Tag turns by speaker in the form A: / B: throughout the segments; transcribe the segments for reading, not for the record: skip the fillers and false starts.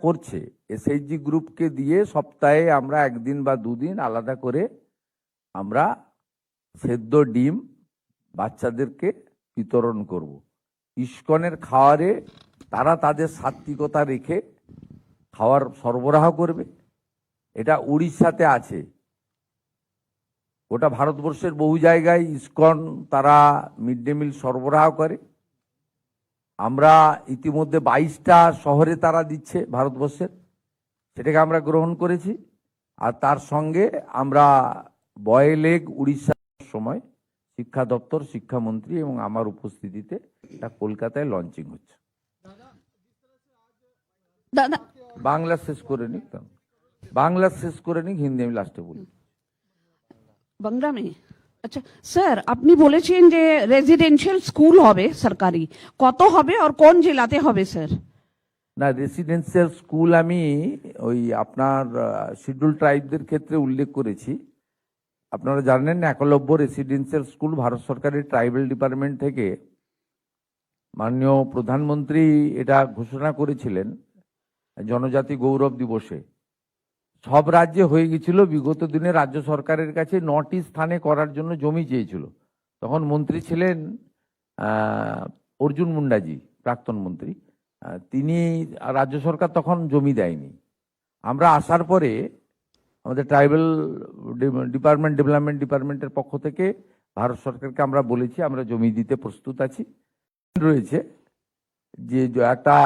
A: করছে, এসএইচজি গ্রুপকে দিয়ে সপ্তাহে আমরা একদিন বা দুদিন আলাদা করে আমরা সেদ্ধ ডিম বাচ্চাদেরকে বিতরণ করব। ইস্কনের খাওয়ারে তারা তাদের সাত্বিকতা রেখে খাওয়ার সরবরাহ করবে। এটা উড়িষ্যাতে আছে, গোটা ভারতবর্ষের বহু জায়গায় ইস্কন তারা মিড ডে মিল সরবরাহ করে। আমরা ইতিমধ্যে 22টা শহরে তারা দিচ্ছে ভারতবর্ষের, সেটাকে আমরা গ্রহণ করেছি। আর তার সঙ্গে আমরা বয়েল এগ উড়িষ্যার সময় শিক্ষা দপ্তর, শিক্ষামন্ত্রী এবং আমার উপস্থিতিতে এটা কলকাতায় লঞ্চিং হচ্ছে।
B: দাদা
A: বাংলা শেষ করে নিক, বাংলা শেষ করে নিক, হিন্দি আমি লাস্টে বলি।
B: বাংলা মে আচ্ছা স্যার, আপনি বলেছেন যে রেজিডেন্সিয়াল স্কুল হবে সরকারি, কত হবে আর কোন জেলাতে হবে স্যার?
A: না, রেসিডেন্সিয়াল স্কুল আমি ওই আপনার শিডিউল ট্রাইবদের ক্ষেত্রে উল্লেখ করেছি। আপনারা জানেন একলব্য রেসিডেন্সিয়াল স্কুল ভারত সরকারের ট্রাইবাল ডিপার্টমেন্ট থেকে মাননীয় প্রধানমন্ত্রী এটা ঘোষণা করেছিলেন জনজাতি গৌরব দিবসে। সব রাজ্যে হয়ে গেছিল, বিগত দিনে রাজ্য সরকারের কাছে 9টি স্থানে করার জন্য জমি চেয়েছিল। তখন মন্ত্রী ছিলেন অর্জুন মুন্ডাজি, প্রাক্তন মন্ত্রী। তিনি, রাজ্য সরকার তখন জমি দেয়নি। আমরা আসার পরে আমাদের ট্রাইবাল ডিপার্টমেন্ট, ডেভেলপমেন্ট ডিপার্টমেন্টের পক্ষ থেকে ভারত সরকারকে আমরা বলেছি আমরা জমি দিতে প্রস্তুত আছি। রয়েছে যে একটা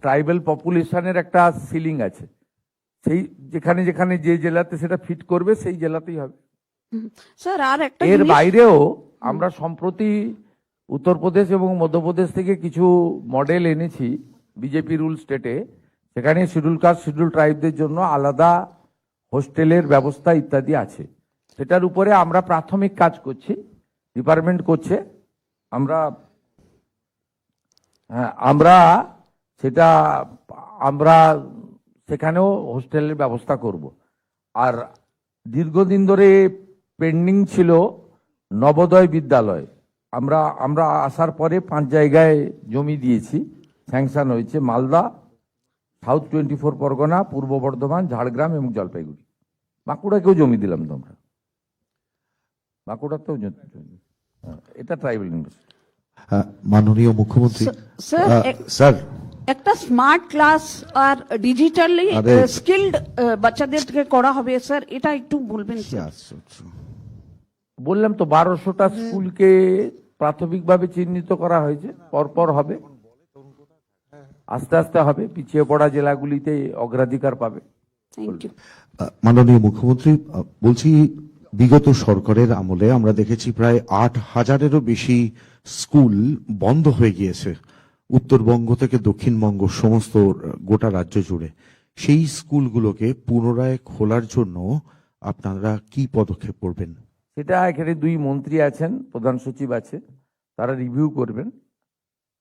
A: ট্রাইবাল পপুলেশনের একটা সিলিং আছে, সেই যেখানে যেখানে যে জেলাতে সেটা ফিট করবে সেই জেলাতেই হবে
B: স্যার। আর একটা
A: এর বাইরেও আমরা সম্প্রতি উত্তরপ্রদেশ এবং মধ্যপ্রদেশ থেকে কিছু মডেল এনেছি বিজেপি রুল স্টেটে। সেখানে শিডিউল কাস্ট, শিডিউল ট্রাইবদের জন্য আলাদা হোস্টেলের ব্যবস্থা ইত্যাদি আছে। সেটার উপরে আমরা প্রাথমিক কাজ করছি, ডিপার্টমেন্ট করছে। আমরা সেখানেও হোস্টেলের ব্যবস্থা করব। আর দীর্ঘদিন ধরে পেন্ডিং ছিল নবোদয় বিদ্যালয়। আমরা আসার পরে 5 জায়গায় জমি দিয়েছি, স্যাংশন হয়েছে। মালদা, সাউথ 24 পরগনা, পূর্ব বর্ধমান, ঝাড়গ্রাম এবং জলপাইগুড়ি। বাঁকুড়াকেও জমি দিলাম তো আমরা, বাঁকুড়াতেও এটা ট্রাইবাল ইউনিভার্সিটি।
C: মাননীয় মুখ্যমন্ত্রী
B: স্যার, একটা স্মার্ট ক্লাস আর ডিজিটালি স্কিলড বাচ্চাদেরকে করা হবে স্যার, এটা একটু বলবেন স্যার?
A: বললাম তো 1200টা স্কুলকে প্রাথমিকভাবে চিহ্নিত করা হয়েছে, পরপর হবে, আস্তে আস্তে হবে। পিছিয়ে পড়া জেলাগুলিতে অগ্রাধিকার পাবে।
C: মাননীয় মুখ্যমন্ত্রী, বলছি বিগত সরকারের আমলে আমরা দেখেছি প্রায় 8000-এরও বেশি স্কুল বন্ধ হয়ে গিয়েছে উত্তরবঙ্গ থেকে দক্ষিণবঙ্গ, সমস্ত গোটা রাজ্য জুড়ে। সেই স্কুলগুলোকে পুনরায় খোলার জন্য আপনারা কি পদক্ষেপ করবেন?
A: সেটা এখানে 2 মন্ত্রী আছেন, প্রধান সচিব আছে, তারা রিভিউ করবেন।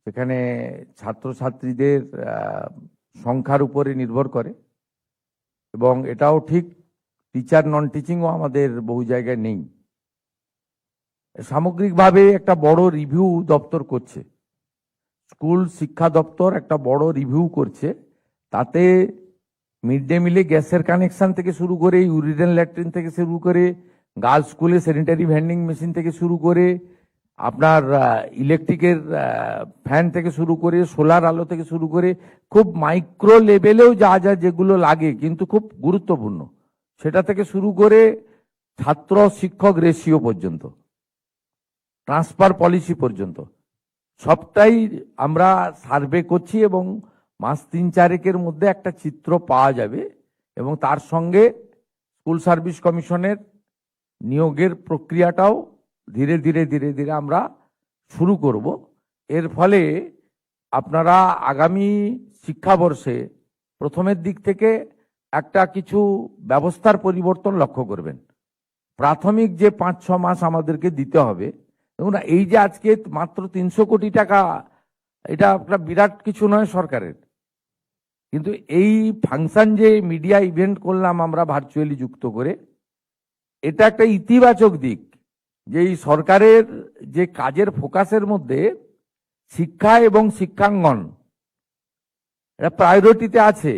A: সেখানে ছাত্রছাত্রীদের সংখ্যার উপরে নির্ভর করে, এবং এটাও ঠিক টিচার নন টিচিংও আমাদের বহু জায়গায় নেই। সামগ্রিকভাবে একটা বড় রিভিউ দপ্তর করছে, স্কুল শিক্ষা দপ্তর একটা বড় রিভিউ করছে। তাতে মিড ডে মিলে গ্যাসের কানেকশন থেকে শুরু করে, ইউরিনাল ল্যাট্রিন থেকে শুরু করে, গার্লস স্কুলে স্যানিটারি ভেন্ডিং মেশিন থেকে শুরু করে, আপনার ইলেকট্রিকের ফ্যান থেকে শুরু করে, সোলার আলো থেকে শুরু করে, খুব মাইক্রো লেভেলেও যা যা যেগুলো লাগে কিন্তু খুব গুরুত্বপূর্ণ, সেটা থেকে শুরু করে ছাত্র শিক্ষক রেশিও পর্যন্ত, ট্রান্সফার পলিসি পর্যন্ত সবটাই আমরা সার্ভে করছি। এবং মাস 3-4 মধ্যে একটা চিত্র পাওয়া যাবে। এবং তার সঙ্গে স্কুল সার্ভিস কমিশনের নিয়োগের প্রক্রিয়াটাও ধীরে ধীরে ধীরে ধীরে আমরা শুরু করব। এর ফলে আপনারা আগামী শিক্ষাবর্ষে প্রথমের দিক থেকে একটা কিছু ব্যবস্থার পরিবর্তন লক্ষ্য করবেন। প্রাথমিক যে 5-6 মাস আমাদেরকে দিতে হবে, দেখুন এই যে আজকে মাত্র 300 কোটি টাকা, এটা একটা বিরাট কিছু নয় সরকারের, কিন্তু এই ফাংশন যে মিডিয়া ইভেন্ট করলাম আমরা ভার্চুয়ালি যুক্ত করে, এটা একটা ইতিবাচক দিক যে এই সরকারের যে কাজের ফোকাসের মধ্যে শিক্ষা এবং শিক্ষাঙ্গন এটা প্রায়োরিটিতে আছে।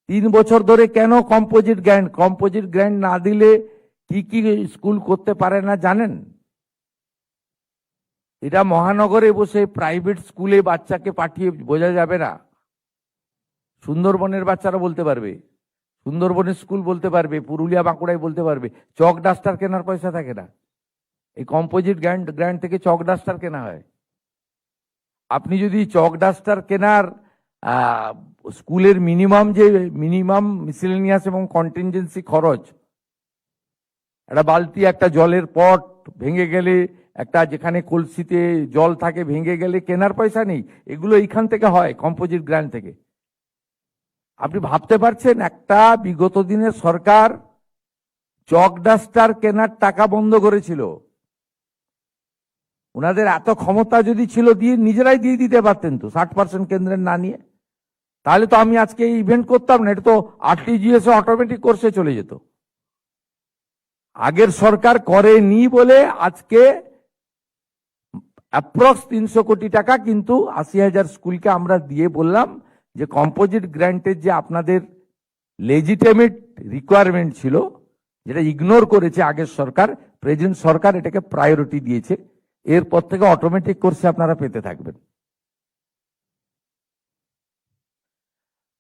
A: 3 বছর ধরে কেন কম্পোজিট গ্র্যান্ট না দিলে কি কি স্কুল করতে পারে না জানেন? এটা মহানগরে বসে প্রাইভেট স্কুলে বাচ্চাকে পাঠিয়ে বোঝা যাবে না। সুন্দরবনের বাচ্চারা বলতে পারবে, সুন্দরবনের স্কুল বলতে পারবে, পুরুলিয়া বাঁকুড়ায় বলতে পারবে চক ডাস্টার কেনার পয়সা থাকে না। এই কম্পোজিট গ্র্যান্ট থেকে চক ডাস্টার কেনা হয়। আপনি যদি চক ডাস্টার কেনার স্কুলের মিনিমাম মিসেলেনিয়াস এবং কন্টিনজেন্সি খরচ, একটা বালতি, একটা জলের পট ভেঙে গেলে, একটা যেখানে কলসিতে জল থাকে ভেঙে গেলে কেনার পয়সা নেই, এগুলো এইখান থেকে হয়, কম্পোজিট গ্র্যান্ট থেকে। আপনি ভাবতে পারছেন একটা বিগত দিনের সরকার চক ডাস্টার কেনার টাকা বন্ধ করেছিল। ওনাদের এত ক্ষমতা যদি ছিল দিয়ে নিজেরাই দিয়ে দিতে পারতেন তো 60% কেন্দ্রের না নিয়ে, তাহলে তো আমি আজকে এই ইভেন্ট করতাম না। এটা তো আরটিজিএস অটোমেটিক কোর্সে চলে যেত। আগের সরকার করেনি বলে আজকে অ্যাপ্রক্স 300 কোটি টাকা কিন্তু 80,000 স্কুলকে আমরা দিয়ে বললাম যে কম্পোজিট গ্র্যান্টের যে আপনাদের লেজিটিমেট রিকোয়ারমেন্ট ছিল, যেটা ইগনোর করেছে আগের সরকার, প্রেজেন্ট সরকার এটাকে প্রায়োরিটি দিয়েছে। এরপর থেকে অটোমেটিক কোর্সে আপনারা পেতে থাকবেন।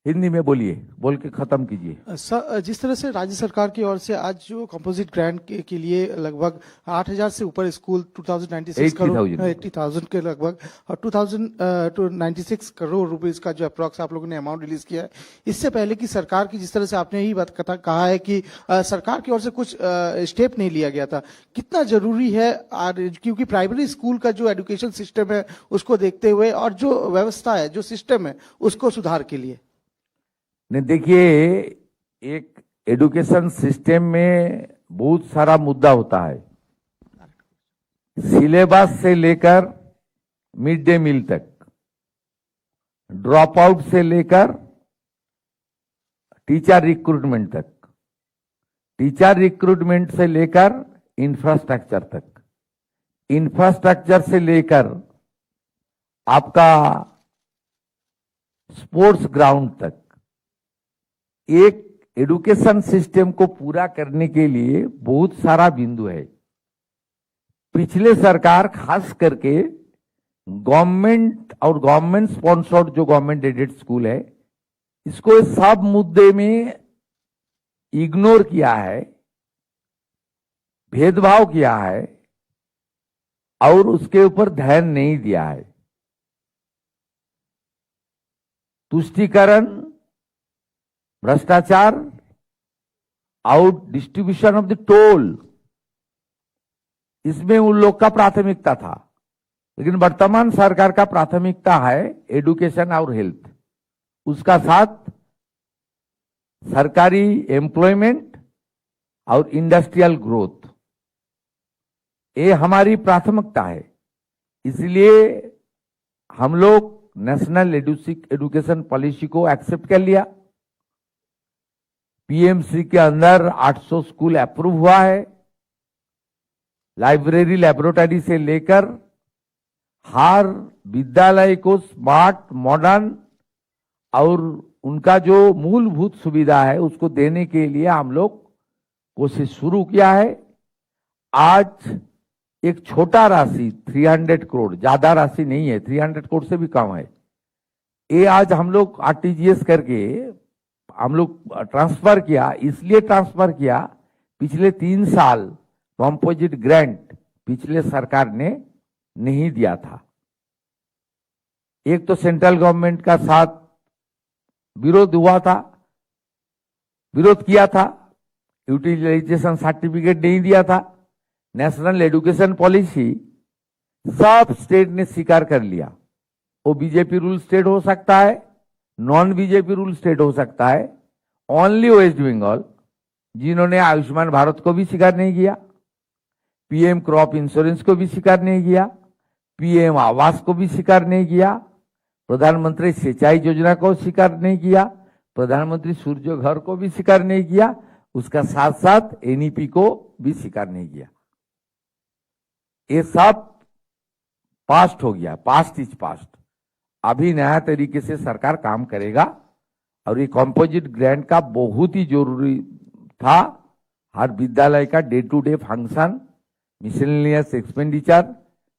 A: हिंदी में बोलिए, बोल के खत्म कीजिए।
D: सर, जिस तरह से राज्य सरकार की ओर से आज जो कंपोजिट ग्रांट के लिए लगभग 8,000 से ऊपर स्कूल 2096 करोड़ 80,000 के लगभग और 2096 करोड़ रुपीस का जो अप्रॉक्स आप लोगों ने अमाउंट रिलीज किया है, इससे पहले की सरकार की, जिस तरह से आपने यही बात कहा है कि सरकार की ओर से कुछ स्टेप नहीं लिया गया था, कितना जरूरी है? क्योंकि प्राइमरी स्कूल का जो एजुकेशन सिस्टम है उसको देखते हुए और जो व्यवस्था है, जो सिस्टम है, उसको सुधार के लिए।
A: नहीं, देखिए, एक एजुकेशन सिस्टम में बहुत सारा मुद्दा होता है, सिलेबस से लेकर मिड डे मील तक, ड्रॉप आउट से लेकर टीचर रिक्रूटमेंट तक, टीचर रिक्रूटमेंट से लेकर इंफ्रास्ट्रक्चर तक, इंफ्रास्ट्रक्चर से लेकर आपका स्पोर्ट्स ग्राउंड तक। एक एजुकेशन सिस्टम को पूरा करने के लिए बहुत सारा बिंदु है। पिछले सरकार खास करके गवर्नमेंट और गवर्नमेंट स्पॉन्सर्ड जो गवर्नमेंट एडेड स्कूल है, इसको सब मुद्दे में इग्नोर किया है, भेदभाव किया है और उसके ऊपर ध्यान नहीं दिया है। तुष्टीकरण, भ्रष्टाचार और डिस्ट्रीब्यूशन ऑफ द टोल, इसमें उन लोग का प्राथमिकता था। लेकिन वर्तमान सरकार का प्राथमिकता है एजुकेशन और हेल्थ, उसका साथ सरकारी एम्प्लॉयमेंट और इंडस्ट्रियल ग्रोथ, ये हमारी प्राथमिकता है। इसलिए हम लोग नेशनल एजुकेशन पॉलिसी को एक्सेप्ट कर लिया। पीएमसी के अंदर 800 स्कूल अप्रूव हुआ है। लाइब्रेरी, लैबोरेटरी से लेकर हर विद्यालय को स्मार्ट, मॉडर्न और उनका जो मूलभूत सुविधा है उसको देने के लिए हम लोग कोशिश शुरू किया है। आज एक छोटा राशि 300 करोड़, ज्यादा राशि नहीं है, 300 करोड़ से भी कम है, ये आज हम लोग आरटीजीएस करके हम लोग ट्रांसफर किया। इसलिए ट्रांसफर किया, पिछले 3 साल कंपोजिट ग्रांट पिछले सरकार ने नहीं दिया था। एक तो सेंट्रल गवर्नमेंट का साथ विरोध हुआ था, विरोध किया था, यूटिलाइजेशन सर्टिफिकेट नहीं दिया था। नेशनल एजुकेशन पॉलिसी सब स्टेट ने स्वीकार कर लिया। वो बीजेपी रूल स्टेट हो सकता है, नॉन बीजेपी रूल स्टेट हो सकता है। ओनली वेस्ट बंगाल, जिन्होंने आयुष्मान भारत को भी स्वीकार नहीं किया, पीएम क्रॉप इंश्योरेंस को भी स्वीकार नहीं किया, पीएम आवास को भी स्वीकार नहीं किया, प्रधानमंत्री सिंचाई योजना को स्वीकार नहीं किया, प्रधानमंत्री सूर्य घर को भी स्वीकार नहीं किया, उसका साथ साथ एनईपी को भी स्वीकार नहीं किया। ये सब पास्ट हो गया, पास्ट इज पास्ट। अभी नया तरीके से सरकार काम करेगा और ये कंपोजिट ग्रांट का बहुत ही जरूरी था। हर विद्यालय का day to day function, miscellaneous expenditure,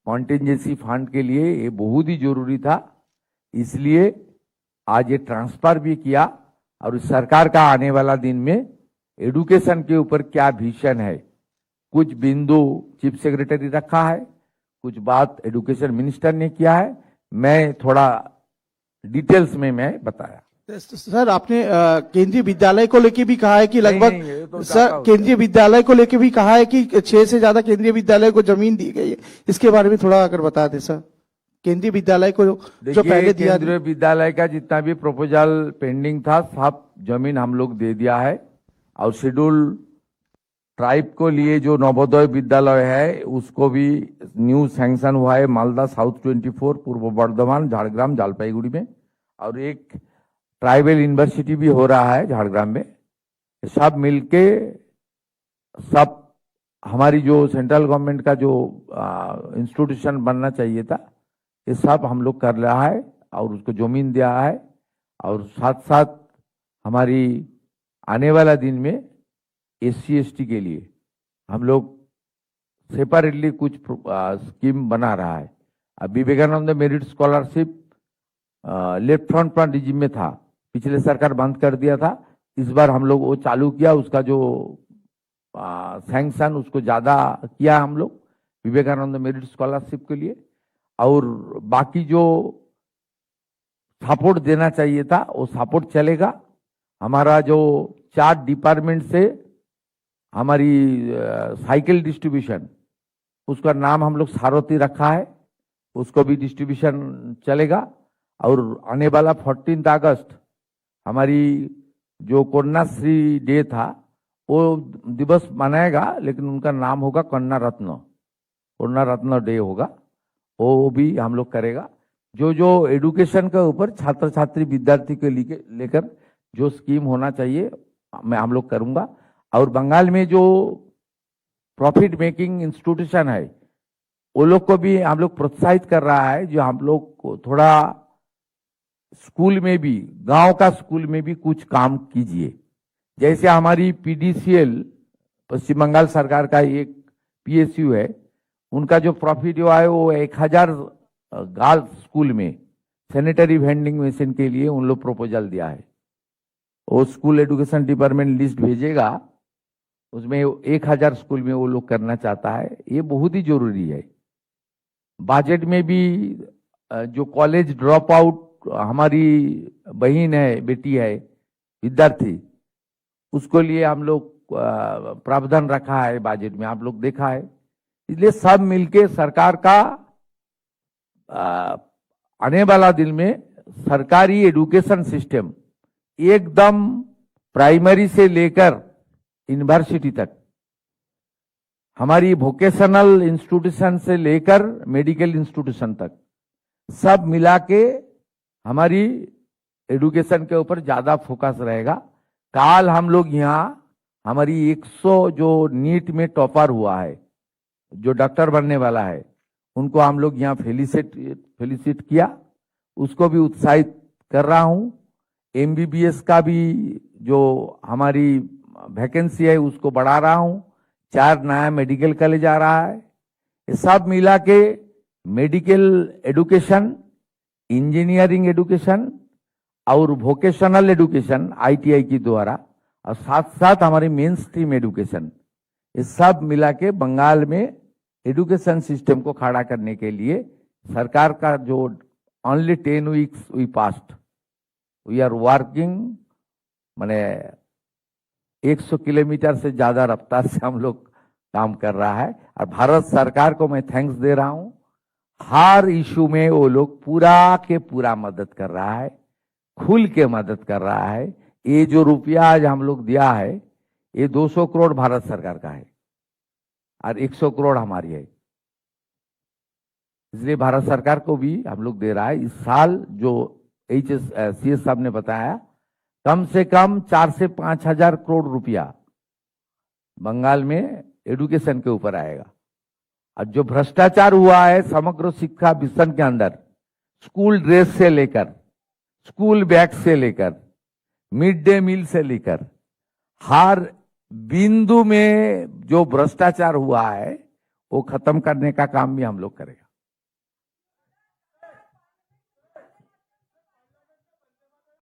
A: contingency fund के लिए ये बहुत ही जरूरी था। इसलिए आज ये ट्रांसफर भी किया। और इस सरकार का आने वाला दिन में एडुकेशन के ऊपर क्या विजन है, कुछ बिंदु चीफ सेक्रेटरी रखा है, कुछ बात एजुकेशन मिनिस्टर ने किया है, मैं थोड़ा डिटेल्स में मैं बताया।
D: सर आपने केंद्रीय विद्यालय को लेके भी कहा है कि लगभग
A: नहीं, ये तो
D: सर
A: ज्यादा
D: केंद्रीय विद्यालय को लेके भी कहा है कि 6 से ज्यादा केंद्रीय विद्यालय को जमीन दी गई है। इसके बारे में थोड़ा अगर बता दें सर, केंद्रीय विद्यालय को जो पहले
A: देखिए,
D: दिया।
A: केंद्रीय विद्यालय का जितना भी प्रपोजल पेंडिंग था सब जमीन हम लोग दे दिया है। और शेड्यूल ट्राइब को लिए जो नवोदय विद्यालय है उसको भी न्यू सैंक्शन हुआ है, मालदा साउथ 24, पूर्व बर्धमान, झाड़ग्राम, जलपाईगुड़ी में। और एक ट्राइबल यूनिवर्सिटी भी हो रहा है झाड़ग्राम में। सब मिलके सब हमारी जो सेंट्रल गवर्नमेंट का जो इंस्टीट्यूशन बनना चाहिए था ये सब हम लोग कर रहा है और उसको जमीन दिया है। और साथ साथ हमारी आने वाला दिन में SC ST के लिए हम लोग सेपरेटली कुछ स्कीम बना रहा है। अब Vivekananda merit scholarship left front regime में था, पिछले सरकार बंद कर दिया था। इस बार हम लोग वो चालू किया, उसका जो सैंक्शन उसको ज्यादा किया हम लोग विवेकानंद मेरिट स्कॉलरशिप के लिए। और बाकी जो सपोर्ट देना चाहिए था वो सपोर्ट चलेगा। हमारा जो 4 डिपार्टमेंट से हमारी साइकिल डिस्ट्रीब्यूशन, उसका नाम हम लोग सारथी रखा है, उसको भी डिस्ट्रीब्यूशन चलेगा। और आने वाला 14 अगस्त हमारी जो कन्याश्री डे था वो दिवस मनाएगा, लेकिन उनका नाम होगा कन्या रत्न डे होगा, वो भी हम लोग करेगा। जो जो एडुकेशन के ऊपर छात्र छात्री विद्यार्थी के लेकर जो स्कीम होना चाहिए मैं हम लोग करूंगा। और बंगाल में जो प्रॉफिट मेकिंग इंस्टीट्यूशन है वो लोग को भी हम लोग प्रोत्साहित कर रहा है। जो हम लोग को थोड़ा स्कूल में भी, गांव का स्कूल में भी कुछ काम कीजिए। जैसे हमारी PDCL पश्चिम बंगाल सरकार का एक PSU है, उनका जो प्रॉफिट हुआ है वो 1000 गर्ल्स स्कूल में सैनिटरी वेंडिंग मशीन के लिए उन लोग प्रपोजल दिया है। वो स्कूल एजुकेशन डिपार्टमेंट लिस्ट भेजेगा, उसमें 1000 स्कूल में वो लोग करना चाहता है। ये बहुत ही जरूरी है। बजट में भी जो कॉलेज ड्रॉप आउट हमारी बहन है, बेटी है, विद्यार्थी, उसको लिए हम लोग प्रावधान रखा है बजट में, आप लोग देखा है। इसलिए सब मिलके सरकार का आने वाला दिन में सरकारी एजुकेशन सिस्टम एकदम प्राइमरी से लेकर यूनिवर्सिटी तक, हमारी वोकेशनल इंस्टीट्यूशन से लेकर मेडिकल इंस्टीट्यूशन तक सब मिला के हमारी एजुकेशन के ऊपर ज्यादा फोकस रहेगा। काल हम लोग यहाँ हमारी 100 जो नीट में टॉपर हुआ है, जो डॉक्टर बनने वाला है, उनको हम लोग यहाँ फेलिसिट किया, उसको भी उत्साहित कर रहा हूँ। MBBS का भी जो हमारी वैकेंसी है उसको बढ़ा रहा हूँ। 4 नया मेडिकल कॉलेज आ रहा है। ये सब मिला के मेडिकल एजुकेशन, इंजीनियरिंग एजुकेशन और वोकेशनल एजुकेशन ITI की द्वारा, और साथ साथ हमारी मेन स्ट्रीम एजुकेशन, ये सब मिला के बंगाल में एजुकेशन सिस्टम को खड़ा करने के लिए सरकार का जो only 10 weeks we past, we are working, माने 100 किलोमीटर से ज्यादा रफ्तार से हम लोग काम कर रहा है। और भारत सरकार को मैं थैंक्स दे रहा हूं, हर इशू में वो लोग पूरा के पूरा मदद कर रहा है, खुल के मदद कर रहा है। ये जो रुपया आज हम लोग दिया है ये 200 करोड़ भारत सरकार का है और 100 करोड़ हमारी है। इसलिए भारत सरकार को भी हम लोग दे रहा है। इस साल जो CS साहब ने बताया, कम से कम 4 से 5 हजार करोड़ रुपया बंगाल में एजुकेशन के ऊपर आएगा। और जो भ्रष्टाचार हुआ है समग्र शिक्षा मिशन के अंदर, स्कूल ड्रेस से लेकर, स्कूल बैग से लेकर, मिड डे मील से लेकर हर बिंदु में जो भ्रष्टाचार हुआ है वो खत्म करने का काम भी हम लोग करेंगे।